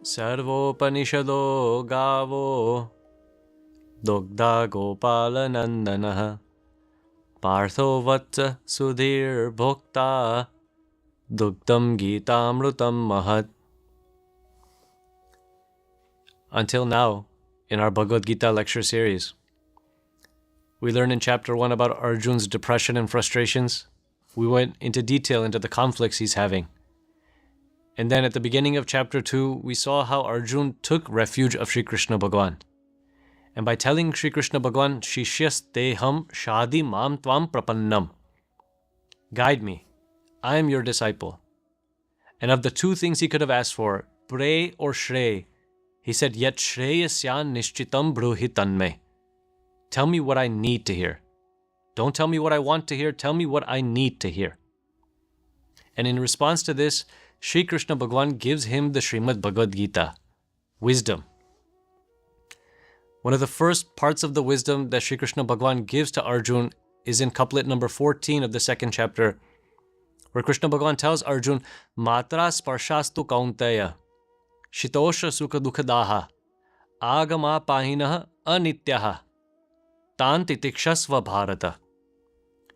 Sarvopanishado gavo Dugdha Gopala Nandanaha Partho Vatsa Sudhir Bhokta Dugdam Gitamrutam Mahat. Until now, in our Bhagavad Gita lecture series, we learned in chapter 1 about Arjun's depression and frustrations. We went into detail into the conflicts he's having. And then at the beginning of chapter 2, we saw how Arjun took refuge of Sri Krishna Bhagwan. And by telling Sri Krishna Bhagwan, Shishyas Teham Shadi Mam Tvam Prapannam, guide me, I am your disciple. And of the two things he could have asked for, Pray or Shrey, he said, Yet Shreyasyan Nishchitam Bruhi Tanme. Tell me what I need to hear. Don't tell me what I want to hear, tell me what I need to hear. And in response to this, Sri Krishna Bhagwan gives him the Shrimad Bhagavad Gita, wisdom. One of the first parts of the wisdom that Sri Krishna Bhagwan gives to Arjun is in couplet number 14 of the second chapter, where Krishna Bhagwan tells Arjun, Matra sparshastu kaunteya, shitosha sukha dukhadaha, agama pahinaha anityaha, tan titikshasva bharata.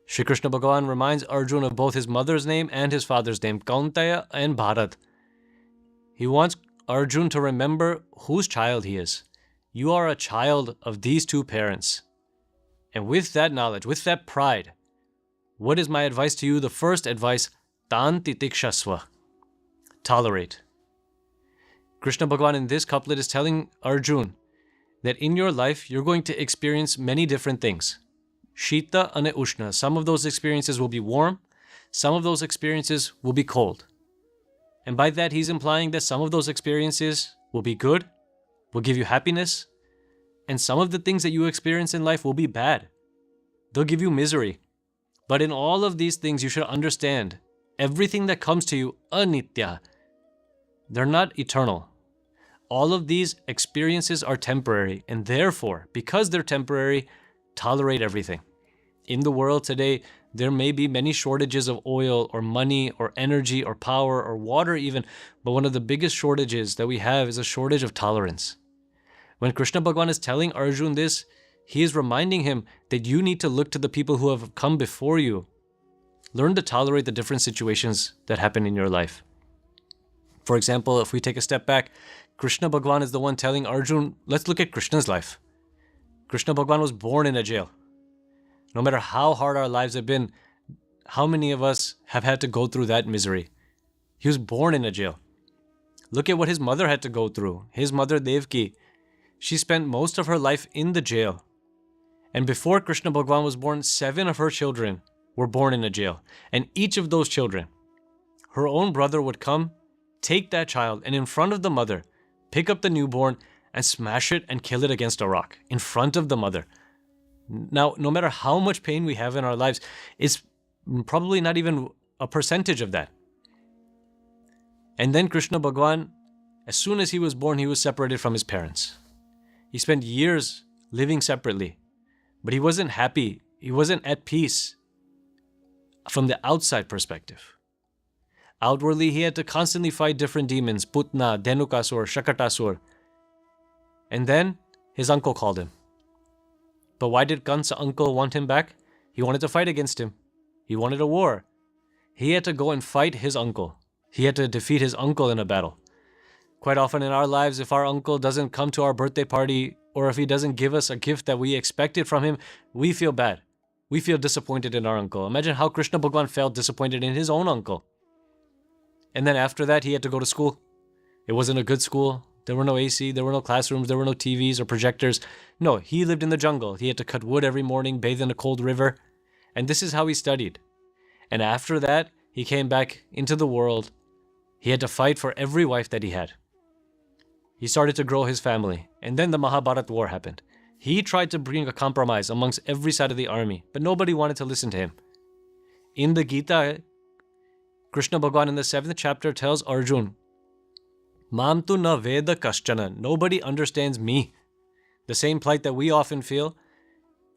Shri Krishna Bhagwan reminds Arjun of both his mother's name and his father's name, Kaunteya and Bharat. He wants Arjun to remember whose child he is. You are a child of these two parents. And with that knowledge, with that pride, what is my advice to you? The first advice, Tan titikshasva, tolerate. Krishna Bhagwan in this couplet is telling Arjun that in your life, you're going to experience many different things. Shita and Ushna. Some of those experiences will be warm. Some of those experiences will be cold. And by that, he's implying that some of those experiences will be good, will give you happiness, and some of the things that you experience in life will be bad. They'll give you misery. But in all of these things, you should understand, everything that comes to you, anitya, they're not eternal. All of these experiences are temporary, and therefore, because they're temporary, tolerate everything. In the world today, there may be many shortages of oil or money or energy or power or water even, but one of the biggest shortages that we have is a shortage of tolerance. When Krishna Bhagwan is telling Arjun this, he is reminding him that you need to look to the people who have come before you. Learn to tolerate the different situations that happen in your life. For example, if we take a step back, Krishna Bhagwan is the one telling Arjun, let's look at Krishna's life. Krishna Bhagwan was born in a jail. No matter how hard our lives have been, how many of us have had to go through that misery? He was born in a jail. Look at what his mother had to go through. His mother Devki, she spent most of her life in the jail. And before Krishna Bhagwan was born, 7 of her children were born in a jail. And each of those children, her own brother would come, take that child, and in front of the mother, pick up the newborn and smash it and kill it against a rock in front of the mother. Now, no matter how much pain we have in our lives, it's probably not even a percentage of that. And then Krishna Bhagwan, as soon as he was born, he was separated from his parents. He spent years living separately, but he wasn't happy. He wasn't at peace from the outside perspective. Outwardly, he had to constantly fight different demons, Putna, Dhenukasur, Shakatasur. And then his uncle called him. But why did Kansa's uncle want him back? He wanted to fight against him. He wanted a war. He had to go and fight his uncle. He had to defeat his uncle in a battle. Quite often in our lives, if our uncle doesn't come to our birthday party, or if he doesn't give us a gift that we expected from him, we feel bad. We feel disappointed in our uncle. Imagine how Krishna Bhagwan felt disappointed in his own uncle. And then after that, he had to go to school. It wasn't a good school. There were no AC, there were no classrooms, there were no TVs or projectors. No, he lived in the jungle. He had to cut wood every morning, bathe in a cold river. And this is how he studied. And after that, he came back into the world. He had to fight for every wife that he had. He started to grow his family. And then the Mahabharata war happened. He tried to bring a compromise amongst every side of the army, but nobody wanted to listen to him. In the Gita, Krishna Bhagwan in the 7th chapter tells Arjun, Mam tu na veda kaschana. Nobody understands me. The same plight that we often feel.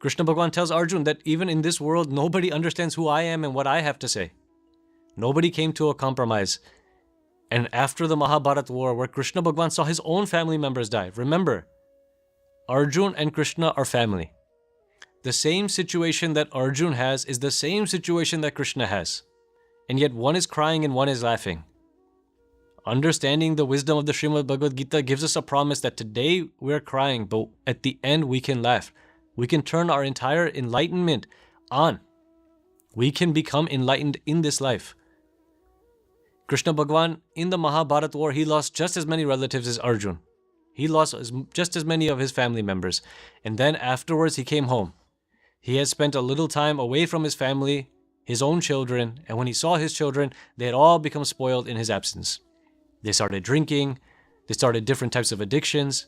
Krishna Bhagwan tells Arjun that even in this world, nobody understands who I am and what I have to say. Nobody came to a compromise. And after the Mahabharata war, where Krishna Bhagwan saw his own family members die, remember, Arjun and Krishna are family. The same situation that Arjun has is the same situation that Krishna has. And yet one is crying and one is laughing. Understanding the wisdom of the Shrimad Bhagavad Gita gives us a promise that today we're crying, but at the end we can laugh. We can turn our entire enlightenment on. We can become enlightened in this life. Krishna Bhagwan, in the Mahabharata war, he lost just as many relatives as Arjun. He lost just as many of his family members. And then afterwards he came home. He had spent a little time away from his family, his own children, and when he saw his children, they had all become spoiled in his absence. They started drinking, they started different types of addictions,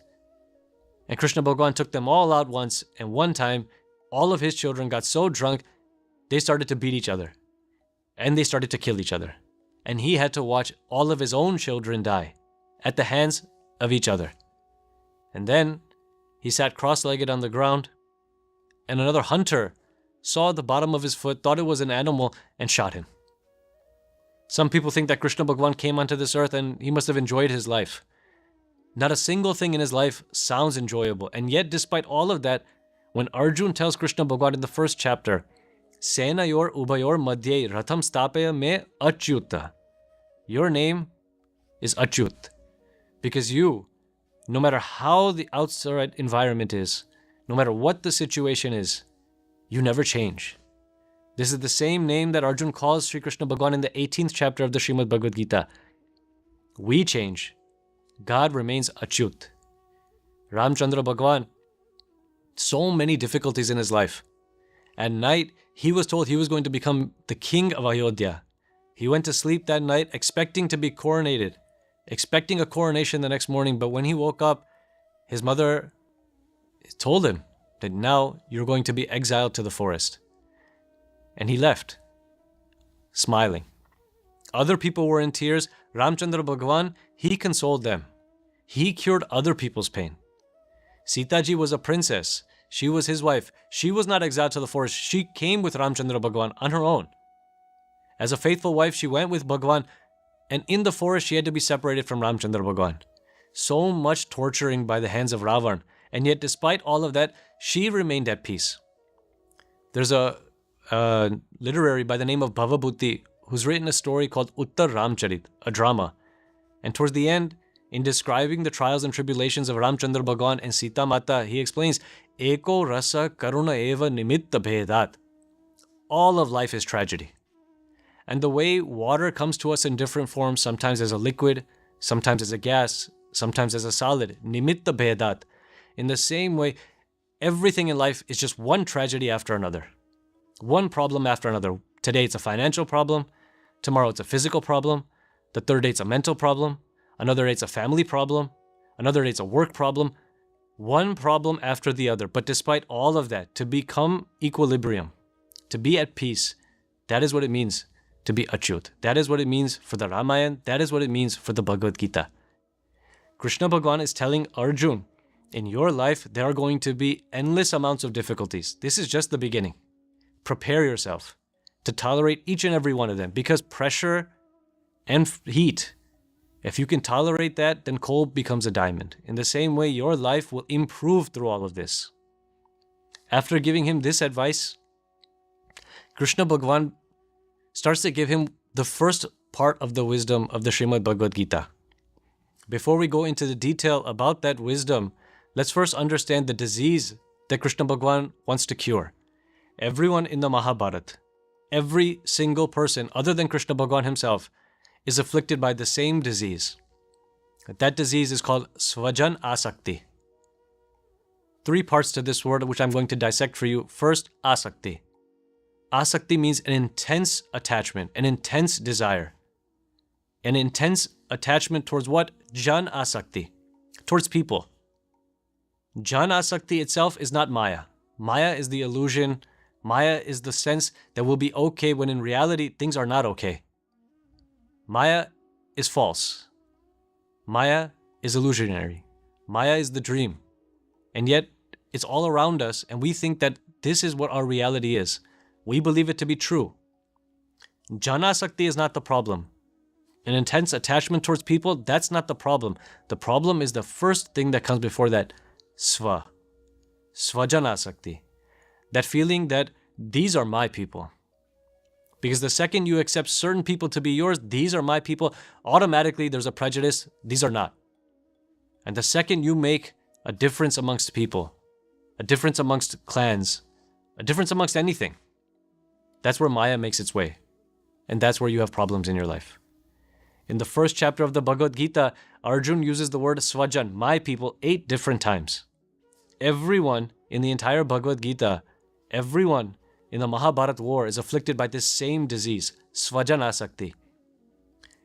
and Krishna Bhagwan took them all out once, and one time, all of his children got so drunk, they started to beat each other, and they started to kill each other. And he had to watch all of his own children die at the hands of each other. And then he sat cross-legged on the ground, and another hunter saw the bottom of his foot, thought it was an animal, and shot him. Some people think that Krishna Bhagwan came onto this earth and he must have enjoyed his life. Not a single thing in his life sounds enjoyable. And yet, despite all of that, when Arjun tells Krishna Bhagwan in the first chapter, Senayor ubayor madhye ratham stapaya me achyuta. Your name is Achyut. Because you, no matter how the outside environment is, no matter what the situation is, you never change. This is the same name that Arjun calls Sri Krishna Bhagwan in the 18th chapter of the Srimad Bhagavad Gita. We change. God remains Achyut. Ramchandra Bhagwan, so many difficulties in his life. At night, he was told he was going to become the king of Ayodhya. He went to sleep that night expecting to be coronated, expecting a coronation the next morning, but when he woke up, his mother told him that now you're going to be exiled to the forest. And he left, smiling. Other people were in tears. Ramchandra Bhagwan, he consoled them. He cured other people's pain. Sita ji was a princess. She was his wife. She was not exiled to the forest. She came with Ramchandra Bhagwan on her own. As a faithful wife, she went with Bhagwan, and in the forest she had to be separated from Ramchandra Bhagwan. So much torturing by the hands of Ravan, and yet despite all of that, she remained at peace. There's a literary by the name of Bhavabhuti who's written a story called Uttar Ramcharit, a drama. And towards the end, in describing the trials and tribulations of Ramchandra Bhagwan and Sita Mata, he explains, Eko rasa karuna eva nimitta bhedat. All of life is tragedy. And the way water comes to us in different forms, sometimes as a liquid, sometimes as a gas, sometimes as a solid, nimitta bhedat. In the same way, everything in life is just one tragedy after another. One problem after another. Today it's a financial problem. Tomorrow it's a physical problem. The third day it's a mental problem. Another day it's a family problem. Another day it's a work problem. One problem after the other. But despite all of that, to become equilibrium, to be at peace, that is what it means to be Achyut. That is what it means for the Ramayana. That is what it means for the Bhagavad Gita. Krishna Bhagwan is telling Arjun, in your life, there are going to be endless amounts of difficulties. This is just the beginning. Prepare yourself to tolerate each and every one of them, because pressure and heat, if you can tolerate that, then coal becomes a diamond. In the same way, your life will improve through all of this. After giving him this advice, Krishna Bhagwan starts to give him the first part of the wisdom of the Srimad Bhagavad Gita. Before we go into the detail about that wisdom, let's first understand the disease that Krishna Bhagwan wants to cure. Everyone in the Mahabharata, every single person other than Krishna Bhagwan himself, is afflicted by the same disease. That disease is called Svajan Asakti. 3 parts to this word which I'm going to dissect for you. First, Asakti. Asakti means an intense attachment, an intense desire. An intense attachment towards what? Jan Asakti. Towards people. Jan Asakti itself is not Maya. Maya is the illusion. Maya is the sense that we'll be okay when in reality things are not okay. Maya is false. Maya is illusionary. Maya is the dream. And yet it's all around us and we think that this is what our reality is. We believe it to be true. Janasakti is not the problem. An intense attachment towards people, that's not the problem. The problem is the first thing that comes before that, sva. Svajanasakti. That feeling that these are my people. Because the second you accept certain people to be yours, these are my people, automatically there's a prejudice, these are not. And the second you make a difference amongst people, a difference amongst clans, a difference amongst anything, that's where Maya makes its way. And that's where you have problems in your life. In the first chapter of the Bhagavad Gita, Arjun uses the word Svajan, my people, 8 different times. Everyone in the entire Bhagavad Gita, everyone in the Mahabharata war is afflicted by this same disease, Svajanasakti.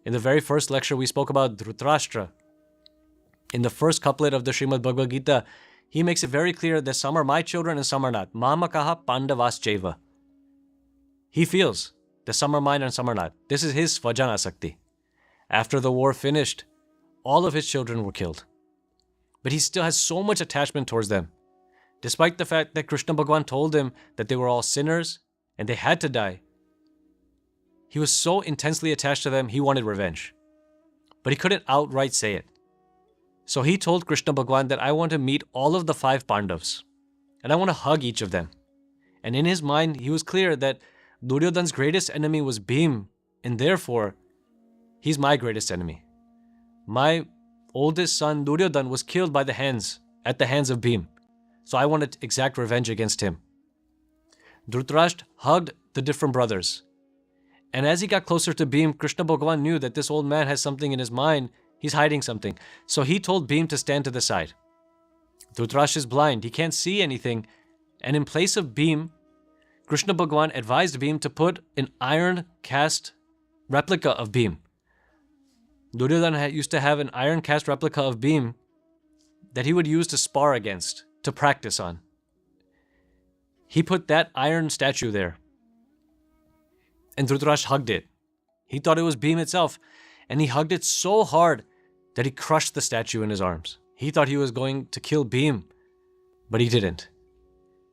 In the very first lecture, we spoke about Dhritarashtra. In the first couplet of the Shrimad Bhagavad Gita, he makes it very clear that some are my children and some are not. Mamakaha Pandavas Cheva. He feels that some are mine and some are not. This is his Svajanasakti. After the war finished, all of his children were killed. But he still has so much attachment towards them. Despite the fact that Krishna Bhagwan told him that they were all sinners and they had to die, he was so intensely attached to them, he wanted revenge. But he couldn't outright say it. So he told Krishna Bhagwan that I want to meet all of the 5 Pandavs and I want to hug each of them. And in his mind, he was clear that Duryodhana's greatest enemy was Bhim, and therefore, he's my greatest enemy. My oldest son Duryodhana was killed at the hands of Bhim. So I want to exact revenge against him. Dhritarashtra hugged the different brothers. And as he got closer to Bhim, Krishna Bhagwan knew that this old man has something in his mind. He's hiding something. So he told Bhim to stand to the side. Dhritarashtra is blind. He can't see anything. And in place of Bhim, Krishna Bhagwan advised Bhim to put an iron cast replica of Bhim. Duryodhana used to have an iron cast replica of Bhim that he would use to spar against, to practice on. He put that iron statue there. And Dhritarashtra hugged it. He thought it was Bhim itself. And he hugged it so hard that he crushed the statue in his arms. He thought he was going to kill Bhim, but he didn't.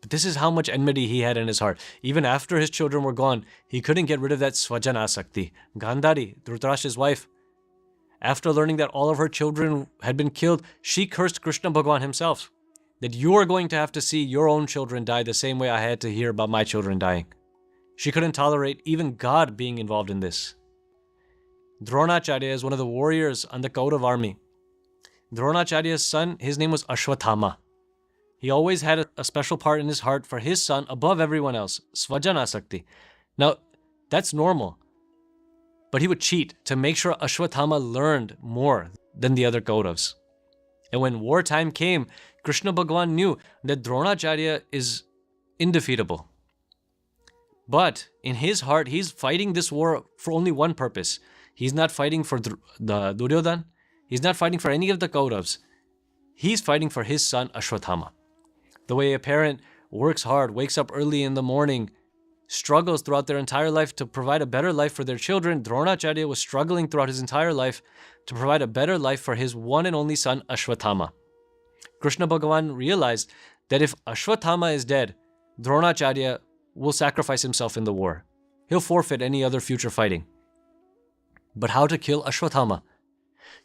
But this is how much enmity he had in his heart. Even after his children were gone, he couldn't get rid of that Svajanasakti. Gandhari, Dhritarashtra's wife, after learning that all of her children had been killed, she cursed Krishna Bhagwan himself. That you are going to have to see your own children die the same way I had to hear about my children dying. She couldn't tolerate even God being involved in this. Dronacharya is one of the warriors on the Kaurav army. Dronacharya's son, his name was Ashwathama. He always had a special part in his heart for his son above everyone else, Svajanasakti. Now, that's normal. But he would cheat to make sure Ashwathama learned more than the other Kauravs. And when wartime came, Krishna Bhagwan knew that Dronacharya is indefeatable. But in his heart, he's fighting this war for only one purpose. He's not fighting for the Duryodhana. He's not fighting for any of the Kauravs. He's fighting for his son Ashwathama. The way a parent works hard, wakes up early in the morning, struggles throughout their entire life to provide a better life for their children, Dronacharya was struggling throughout his entire life to provide a better life for his one and only son Ashwathama. Krishna Bhagwan realized that if Ashwathama is dead, Dronacharya will sacrifice himself in the war. He'll forfeit any other future fighting. But how to kill Ashwathama?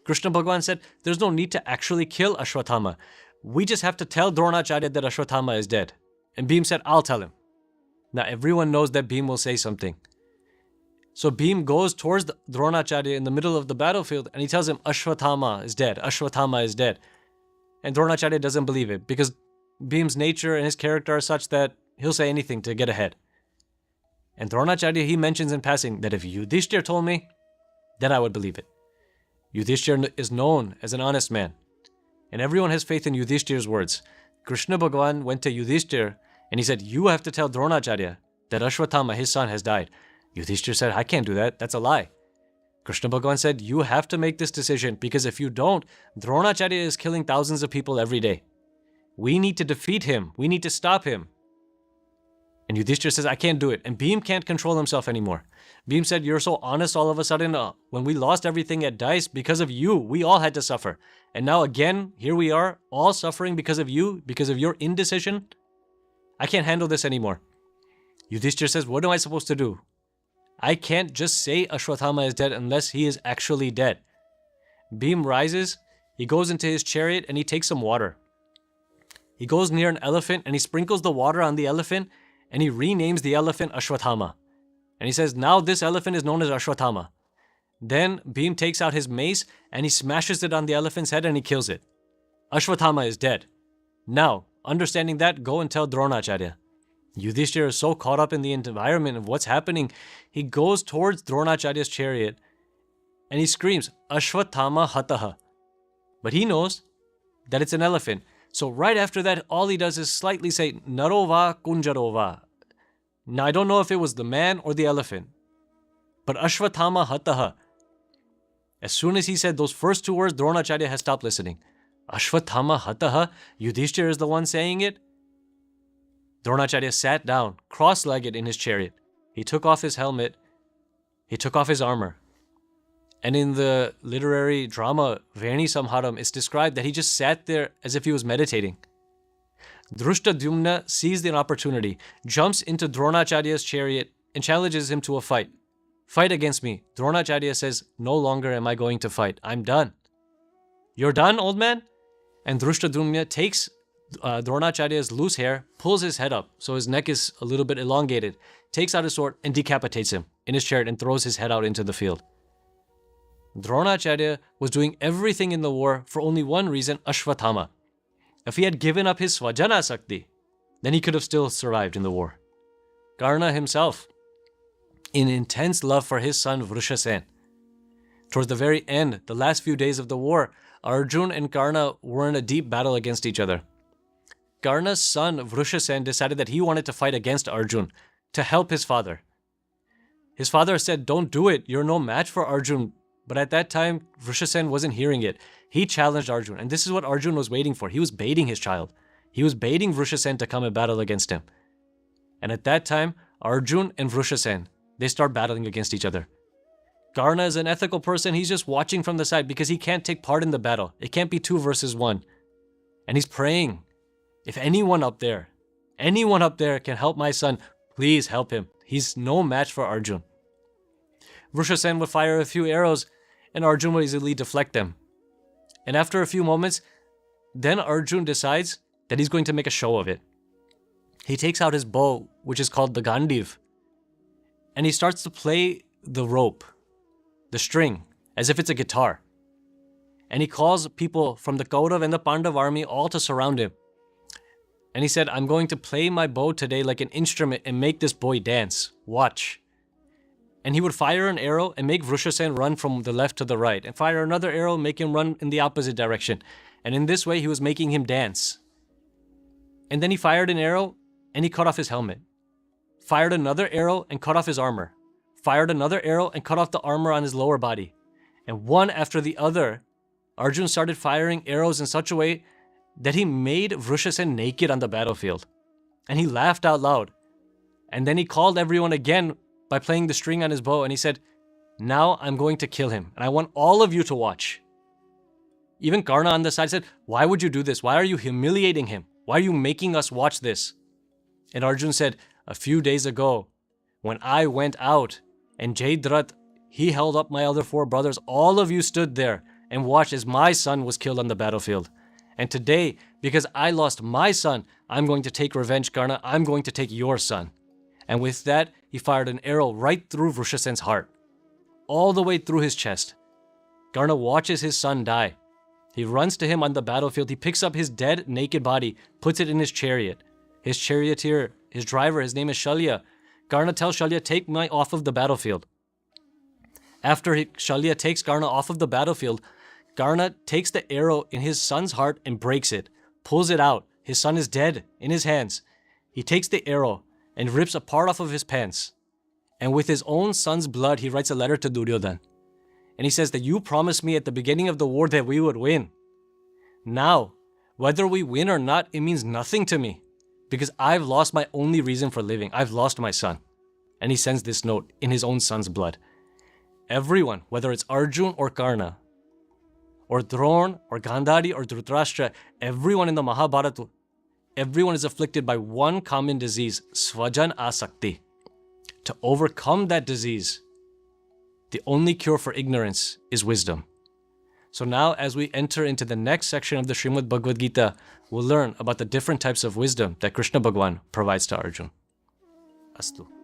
Krishna Bhagwan said, there's no need to actually kill Ashwathama. We just have to tell Dronacharya that Ashwathama is dead. And Bhim said, I'll tell him. Now everyone knows that Bhim will say something. So Bhim goes towards Dronacharya in the middle of the battlefield and he tells him, Ashwathama is dead. Ashwathama is dead. And Dronacharya doesn't believe it because Bhim's nature and his character are such that he'll say anything to get ahead. And Dronacharya, he mentions in passing that if Yudhishthira told me, then I would believe it. Yudhishthira is known as an honest man. And everyone has faith in Yudhishthira's words. Krishna Bhagwan went to Yudhishthira and he said, you have to tell Dronacharya that Ashwathama, his son, has died. Yudhishthira said, I can't do that. That's a lie. Krishna Bhagwan said, you have to make this decision because if you don't, Dronacharya is killing thousands of people every day. We need to defeat him. We need to stop him. And Yudhishthira says, I can't do it. And Bhim can't control himself anymore. Bhim said, you're so honest all of a sudden. When we lost everything at Dice, because of you, we all had to suffer. And now again, here we are, all suffering because of you, because of your indecision. I can't handle this anymore. Yudhishthira says, what am I supposed to do? I can't just say Ashwathama is dead unless he is actually dead. Bhim rises, he goes into his chariot and he takes some water. He goes near an elephant and he sprinkles the water on the elephant and he renames the elephant Ashwathama. And he says, now this elephant is known as Ashwathama. Then Bhim takes out his mace and he smashes it on the elephant's head and he kills it. Ashwathama is dead. Now, understanding that, go and tell Dronacharya. Yudhishthira is so caught up in the environment of what's happening, he goes towards Dronacharya's chariot and he screams, Ashwathama hataha. But he knows that it's an elephant. So right after that, all he does is slightly say, Narova kunjarova. Now I don't know if it was the man or the elephant, but Ashwathama hataha. As soon as he said those first two words, Dronacharya has stopped listening. Ashwathama hataha? Yudhishthira is the one saying it? Dronacharya sat down, cross-legged in his chariot. He took off his helmet. He took off his armor. And in the literary drama Veni Samharam, it's described that he just sat there as if he was meditating. Drushtadhyumna sees the opportunity, jumps into Dronacharya's chariot and challenges him to a fight. Fight against me. Dronacharya says, no longer am I going to fight. I'm done. You're done, old man? And Drushtadhyumna takes Dronacharya's loose hair, pulls his head up so his neck is a little bit elongated, takes out his sword and decapitates him in his chariot and throws his head out into the field. Dronacharya was doing everything in the war for only one reason, Ashwathama. If he had given up his Svajana Sakti, then he could have still survived in the war. Karna himself, in intense love for his son Vrushasen. Towards the very end, the last few days of the war, Arjun and Karna were in a deep battle against each other. Karna's son Vrushasen decided that he wanted to fight against Arjun to help his father. His father said, don't do it, you're no match for Arjun. But at that time, Vrushasen wasn't hearing it. He challenged Arjun, and this is what Arjun was waiting for. He was baiting his child. He was baiting Vrushasen to come and battle against him. And at that time, Arjun and Vrushasen, they start battling against each other. Karna is an ethical person. He's just watching from the side because he can't take part in the battle. It can't be 2 versus 1. And he's praying, if anyone up there can help my son, please help him. He's no match for Arjun. Vrushasen would fire a few arrows and Arjun would easily deflect them. And after a few moments, then Arjun decides that he's going to make a show of it. He takes out his bow, which is called the Gandiv, and he starts to play the rope, the string, as if it's a guitar. And he calls people from the Kaurav and the Pandav army all to surround him. And he said, I'm going to play my bow today like an instrument and make this boy dance. Watch. And he would fire an arrow and make Vrushasen run from the left to the right, and fire another arrow, make him run in the opposite direction. And in this way, he was making him dance. And then he fired an arrow and he cut off his helmet. Fired another arrow and cut off his armor. Fired another arrow and cut off the armor on his lower body. And one after the other, Arjun started firing arrows in such a way that he made Vrushasen naked on the battlefield. And he laughed out loud. And then he called everyone again by playing the string on his bow, and he said, now I'm going to kill him, and I want all of you to watch. Even Karna on the side said, why would you do this? Why are you humiliating him? Why are you making us watch this? And Arjun said, a few days ago, when I went out, and Jaydrat, he held up my other 4 brothers, all of you stood there and watched as my son was killed on the battlefield. And today, because I lost my son, I'm going to take revenge, Karna. I'm going to take your son. And with that, he fired an arrow right through Vrushasen's heart, all the way through his chest. Karna watches his son die. He runs to him on the battlefield. He picks up his dead, naked body, puts it in his chariot. His charioteer, his driver, his name is Shalya. Karna tells Shalya, take me off of the battlefield. After Shalya takes Karna off of the battlefield, Karna takes the arrow in his son's heart and breaks it, pulls it out. His son is dead in his hands. He takes the arrow and rips a part off of his pants. And with his own son's blood, he writes a letter to Duryodhan. And he says that you promised me at the beginning of the war that we would win. Now, whether we win or not, it means nothing to me. Because I've lost my only reason for living. I've lost my son. And he sends this note in his own son's blood. Everyone, whether it's Arjun or Karna, or Dron, or Gandhari, or Dhritarashtra, everyone in the Mahabharata, everyone is afflicted by one common disease, Svajan Asakti. to overcome that disease, the only cure for ignorance is wisdom. So now, as we enter into the next section of the Shrimad Bhagavad Gita, we'll learn about the different types of wisdom that Krishna Bhagwan provides to Arjuna. Astu.